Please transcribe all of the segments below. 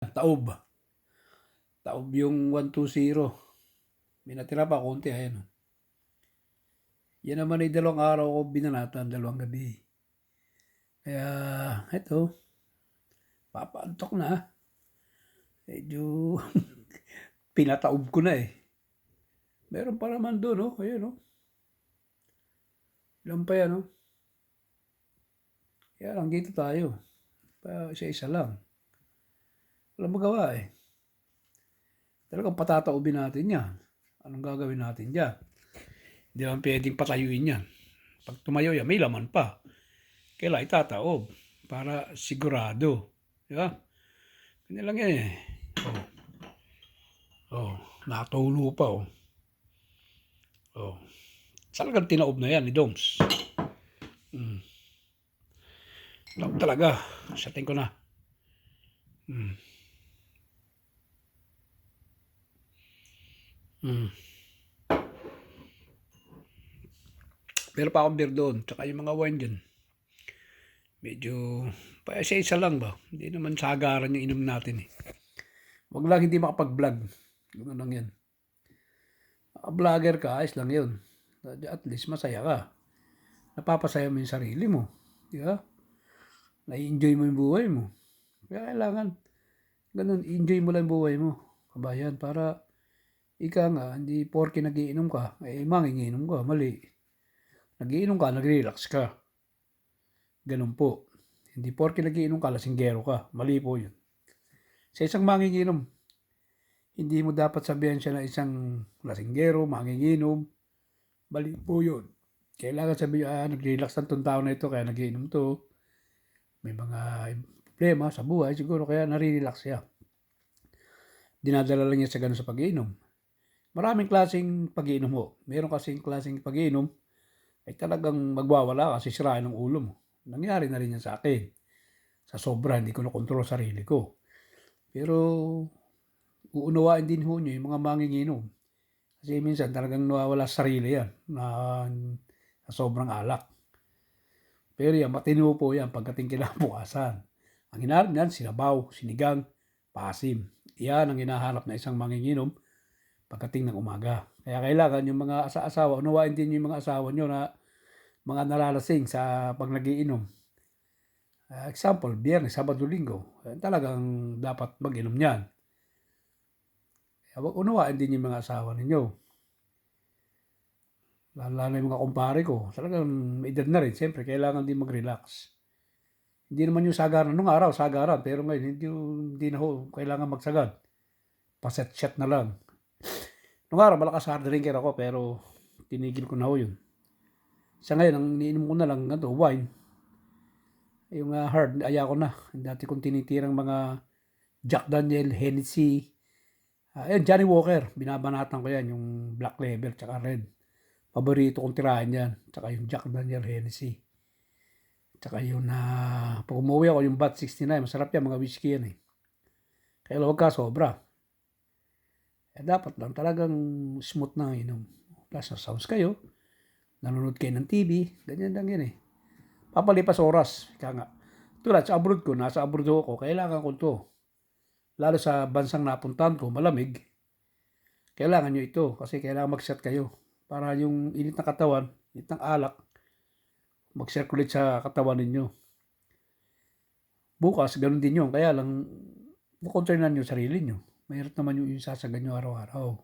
Taob. Taob yung 120. May natira pa konti, ayan. Yan naman ay 2 araw ko binanatan, 2 gabi. Kaya, eto, papaantok na. Medyo pinataob ko na eh. Meron pa naman doon, oh. Ayan, oh. Ilan pa yan, oh. Kaya lang dito tayo. Isa-isa lang. Walang magawa eh. Talagang patataobin natin yan. Anong gagawin natin dyan? Hindi naman pwedeng patayuin yan. Pag tumayo yan, may laman pa. Kailangan itataob para sigurado. Di ba? Ganyan lang yan eh. Natulo pa oh. Talagang tinaob na yan ni Doms. Taob talaga. Setting ko na. Pero pa akong beer doon. Tsaka yung mga wine dyan. Medyo, pa isa-isa lang ba? Hindi naman sagaran yung inom natin eh. Wag lang hindi makapag-vlog. Yung lang yan. Vlogger ka, ayos lang yun. At least masaya ka. Napapasaya mo yung sarili mo. Di ba? Na-enjoy mo yung buhay mo. Kaya kailangan, ganun, enjoy mo lang yung buhay mo. Kabayan, para ika nga, hindi porke nagiinom ka, eh manginginom ka, mali. Nagiinom ka, nag-relax ka. Ganun po. Hindi porke nagiinom ka, lasinggero ka. Mali po yun. Sa isang manginginom, hindi mo dapat sabihan siya na isang lasinggero, manginginom. Mali po yun. Kailangan sabihin, nag-relax ng tong tao na ito, kaya nagiinom to. May mga problema sa buhay, siguro kaya nare-relax siya. Dinadala lang niya sa ganun sa pag-iinom. Maraming klaseng pag-iinom mo. Meron kasing klaseng pag-iinom ay talagang magwawala kasi sirain ng ulo mo. Nangyari na rin yan sa akin. Sa sobra, hindi ko nakontrol sarili ko. Pero uunawain din ho nyo yung mga manginginom. Kasi minsan talagang nawawala sa sarili yan na sobrang alak. Pero yan, matino po yan pagdating kinabukasan. Ang hinahanap niyan, sinabaw, sinigang, pasim. Yan ang hinahanap na isang manginginom pagdating ng umaga. Kaya kailangan yung mga asawa, unawain din yung mga asawa nyo na mga nalalasing sa pag nagiinom. Example, Biyernes, Sabado, Linggo. Talagang dapat mag-inom niyan. Unawain din yung mga asawa ninyo. Lalo yung mga kumpare ko, talagang may edad na rin. Siyempre, kailangan din mag-relax. Hindi naman yung sagaran. Nung araw, sagaran. Pero ngayon, hindi na ho. Kailangan magsagad. Paset-set na lang. Nung araw, malakas hard drinker ako. Pero tinigil ko na ho yun. Sa ngayon, ang iniinom ko na lang, wine. Yung hard, ayaw ko na. Dati kong tinitirang mga Jack Daniel, Hennessy. Johnny Walker. Binabanatan ko yan. Yung black label, tsaka red. Paborito kong tirahan yan. Tsaka yung Jack Daniel, Hennessy. Tsaka yung pag umuwi ako, yung Bat 69, masarap yan, mga whiskey yan eh. Kaya huwag ka sobra. Dapat lang talagang smooth na inom. Plus, sounds kayo. Nanonood kayo ng TV. Ganyan lang yan eh. Papalipas oras. Kaya nga. Tulad sa abroad ko, nasa abroad ako, kailangan ko to. Lalo sa bansang napuntahan ko, malamig. Kailangan nyo ito kasi kailangan mag-set kayo. Para yung init ng katawan, init ng alak, mag-circulate sa katawan ninyo. Bukas, ganun din yun. Kaya lang, makonsernan nyo sarili nyo. Mahirap naman yung isasagan nyo araw-araw.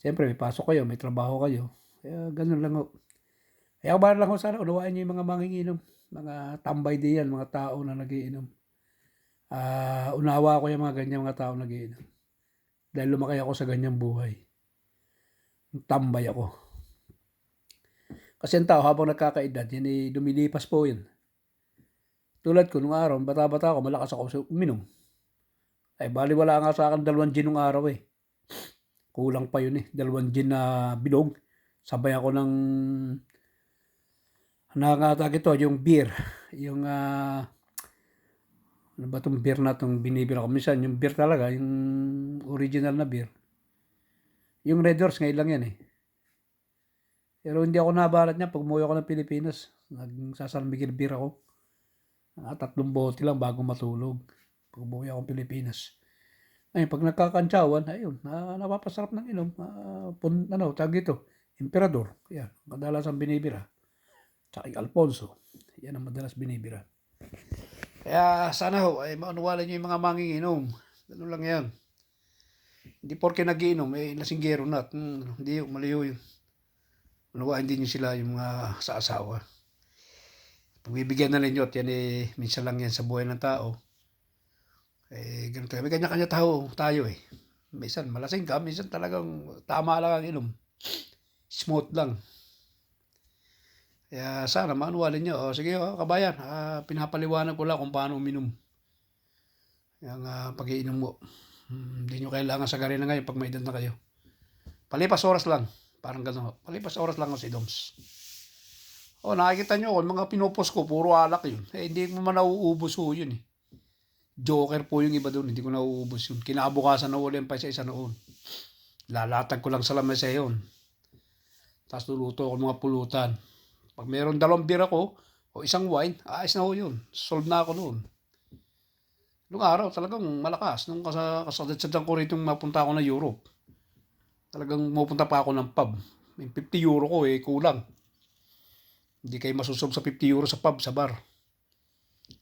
Siyempre, may pasok kayo, may trabaho kayo. Kaya ganun lang. Kaya ba lang sana, unawain nyo yung mga manginginom. Mga tambay din yan, mga tao na nagiinom. Unawa ko yung mga ganyan mga tao nagiinom. Dahil lumaki ako sa ganyang buhay. Tambay ako. Kasi ang tao habang nagkakaedad, yan ay dumilipas po yun. Tulad ko, nung araw, bata-bata ako, malakas ako uminom. Ay, baliwala nga sa akin 2 gin nung araw eh. Kulang pa yun eh. 2 gin na bilog. Sabay ako ng nakakatag ito, yung beer. Yung ano ba itong beer na itong binibira ko? Minsan, yung beer talaga, yung original na beer. Yung Red Horse, ngayon lang yan eh. Pero hindi ako nabalat niya. Pag umuwi ako ng Pilipinas, nagsasalmigil beer ako. 3 bote lang bago matulog. pag umuwi akong Pilipinas. Ngayon, pag nagkakantsawan, ayun, napapasarap ng inom. Tawag dito, Emperador. Yan, kadalasan binibira. Tsaka yung Alfonso. Yan ang madalas binibira. Kaya sana ho, ay maunawalan nyo yung mga manginginom. Ganun lang yan. Hindi porke nagiinom, lasinggero na. Hindi, maliyo yun. Unawain din nyo sila yung mga sa asawa. Pagbibigyan na ninyo at yan minsan lang yan sa buhay ng tao. Ganun tayo. May kanya-kanya tayo eh. Minsan malasing ka, minsan talagang tama lang ang inom. Smooth lang. Kaya sana manuwalin nyo. Sige kabayan, pinapaliwanag ko lang kung paano uminom. Yung pag-iinom mo. Hindi nyo kailangan sagarin na ngayon pag may edad na kayo. Palipas oras lang. Parang gano'n. Palipas oras lang si Doms. Nakikita nyo, mga pinupos ko, puro alak yun. Hindi ko man nauubos yun eh. Joker po yung iba doon, hindi ko nauubos yun. Kinabukasan na ulit pa isa noon. Lalatag ko lang sa lamesa yun. Tapos luluto ko mga pulutan. Pag mayroon 2 beer ako, o isang wine, ayos na yun. Solve na ako noon. Noong araw, talagang malakas. Nung kasadad-sadang ko rito mapunta ako na Europe. Talagang mapunta pa ako ng pub. May 50 euro ko kulang. Hindi kayo masusob sa 50 euro sa pub, sa bar.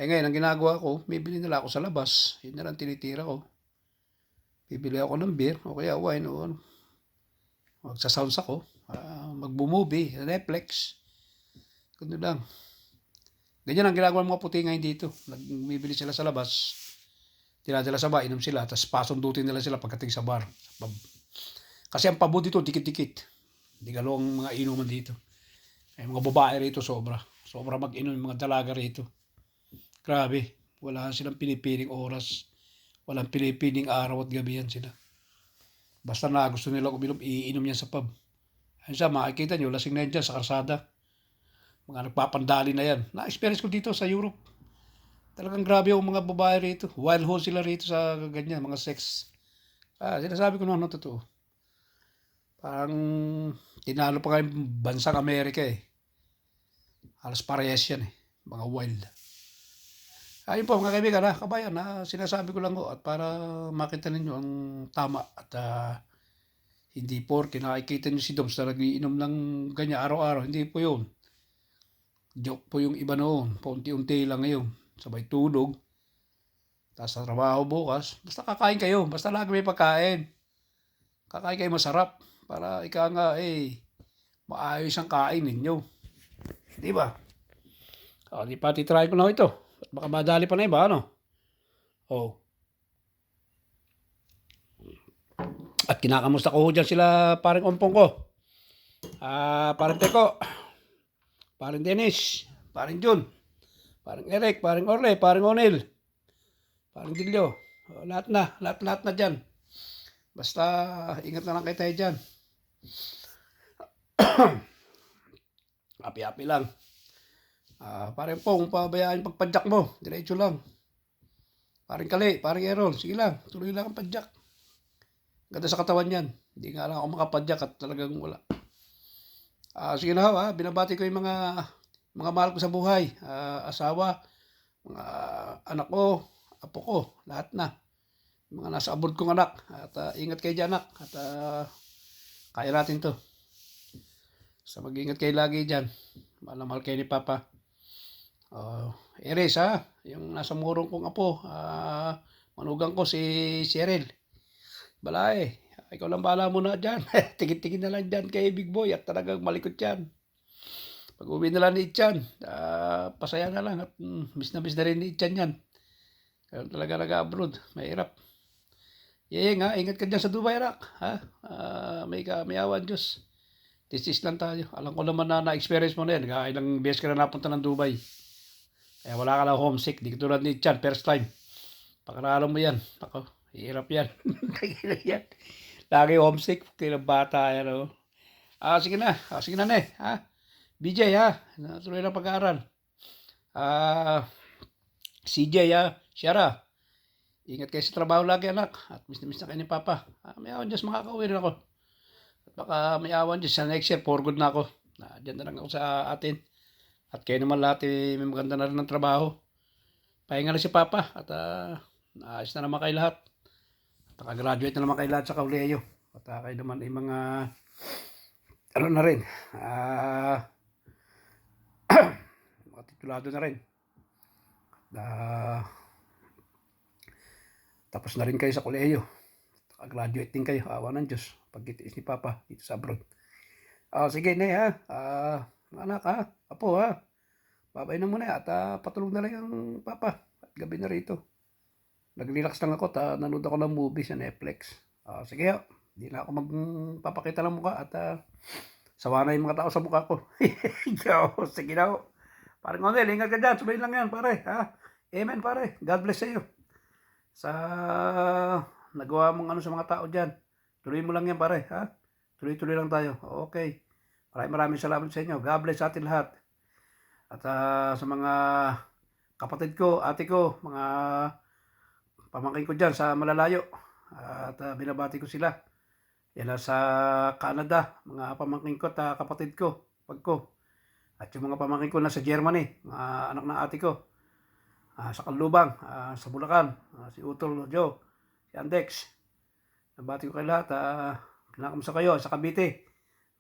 Ngayon, ang ginagawa ko, bibili nila ako sa labas. Yun na lang tinitira ko. Bibili ako ng beer, o kaya wine, o ano. Magsasounds ako. Magbo-movie, Netflix. Ganun lang. Ganyan ang ginagawa ng mga puti ngayon dito. Bibili sila sa labas. Tinadala sa bar, inom sila. Tapos pasundutin nila sila pagdating sa bar. Sa pub. Kasi ang pabo dito, dikit-dikit. Hindi galo ang mga inuman dito. Ay mga babae rito sobra. Sobra mag-inom yung mga dalaga rito. Grabe. Wala silang pinipiling oras. Walang pinipiling araw at gabi yan sila. Basta na gusto nila uminom, iinom yan sa pub. Ayun siya, makikita nyo, lasing na yan dyan sa karsada. Mga nagpapandali na yan. Na-experience ko dito sa Europe. Talagang grabe yung mga babae rito. Wild ho sila rito sa ganyan, mga sex. Sinasabi ko ano totoo. Parang tinalo pa kayong bansang Amerika eh. Halos parehas yan eh. Mga wild. Ayun po mga kaibigan kabayan sinasabi ko lang at para makita ninyo ang tama at hindi porke nakikita nyo si Doms na nagiinom ng ganyan araw-araw. Hindi po yun. Joke po yung iba noon. Paunti-unti lang ngayon. Sabay tulog. Tapos sa trabaho bukas. Basta kakain kayo. Basta lagi may pagkain. Kakain kayo masarap. Para ika nga maayos ang kain ninyo. Di ba? Di pa titry ko na ito. At baka madali pa na iba At kinakamusta ko dyan sila paring ompong ko. Paring Teko. Paring Dennis. Paring Jun. Paring Eric. Paring Orle. Paring Onel. Paring Dilio. Lahat na dyan. Basta ingat na lang kayo tayo dyan. Happy lang. Paring Pong, pabayaan yung pagpadyak mo. Diretso lang. Paring Kali, paring Errol. Sige lang, tuloy lang ang padyak. Ganda sa katawan yan. Hindi nga lang ako makapadyak at talagang wala. Sige na binabati ko yung mga mahal ko sa buhay. Asawa, mga anak ko, apo ko, lahat na. Mga nasa abroad kong anak. At ingat kayo dyan anak. At kaya natin to. So mag-ingat kayo lagi dyan. Mahal kayo ni Papa. Eres yung nasa murong kong apo. Manugang ko si Cheryl. Balay. Ikaw lang bahala muna dyan. Tingin-tingin na lang dyan kay Big Boy at talagang malikot yan. Pag uwi na lang ni Itchan, pasaya na lang at miss na rin ni Itchan yan. Kaya talaga nag-abroad. Mahirap. Ingat ka dyan sa Dubai, Rak. May awan Diyos. This lang tayo. Alam ko naman na experience mo na yan. Ilang beses ka na napunta ng Dubai. Kaya wala ka lang homesick. Di katulad ni Chan, first time. Pakaralan mo yan. Ako, hirap yan. yan. Lagi homesick. Tilang bata yan. Sige na. Sige na ne. BJ Natuloy na pag-aaral. CJ Shara. Ingat kayo sa trabaho lagi anak. At miss na kayo ni Papa. May awan Diyos makakauwi rin ako. At baka may awan Diyos sa next year. For good na ako. Diyan na lang ako sa atin. At kayo naman lahat may maganda na rin ng trabaho. Pahinga na si Papa. At Ayos na naman kayo lahat. Nakagraduate na naman kayo lahat sa Kauleyo. At kayo naman ay mga, ano na rin, mga titulado na rin. Tapos na rin kayo sa Kauleyo. Nakagraduate din kayo. Awa ng Diyos. Pagkitiis ni Papa dito sa abroad. Sige na ha. Anak ha. Apo ha. Babay na muna at patulog na lang ang Papa. At gabi na rito. Nag-relax lang ako at nanood ako ng movie sa Netflix. Sige ho. Hindi na ako magpapakita ng mukha at sawa na yung mga tao sa mukha ko. Sige na ho. Parang Onel, ingat ka dyan. Subayin lang yan pare. Ha? Amen pare. God bless sa iyo. Sa nagawa mong ano sa mga tao dyan. Tuloy mo lang yan pare. Ha? Tuloy-tuloy lang tayo. Okay. Maraming salamat sa inyo. God bless sa atin lahat. At sa mga kapatid ko, ate ko, mga pamangkin ko dyan sa malalayo. At binabati ko sila. Yan sa Canada, mga pamangkin ko at kapatid ko, pagko. At yung mga pamangkin ko na sa Germany, mga anak ng ate ko. Sa Kanlubang, sa Bulacan, si Utol Joe, si Andex. Nabati ko kayo lahat. Kinakamusta kayo sa Cavite,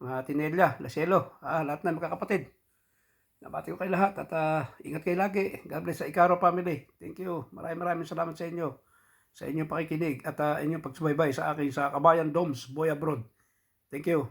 mga Tinella, Laselo, lahat na magkakapatid. Nabati ko kayo lahat at ingat kayo lagi. God bless sa Icaro family. Thank you. Maraming salamat sa inyo. Sa inyong pakikinig at inyong pagsubaybay sa akin sa Kabayan Doms, Boy Abroad. Thank you.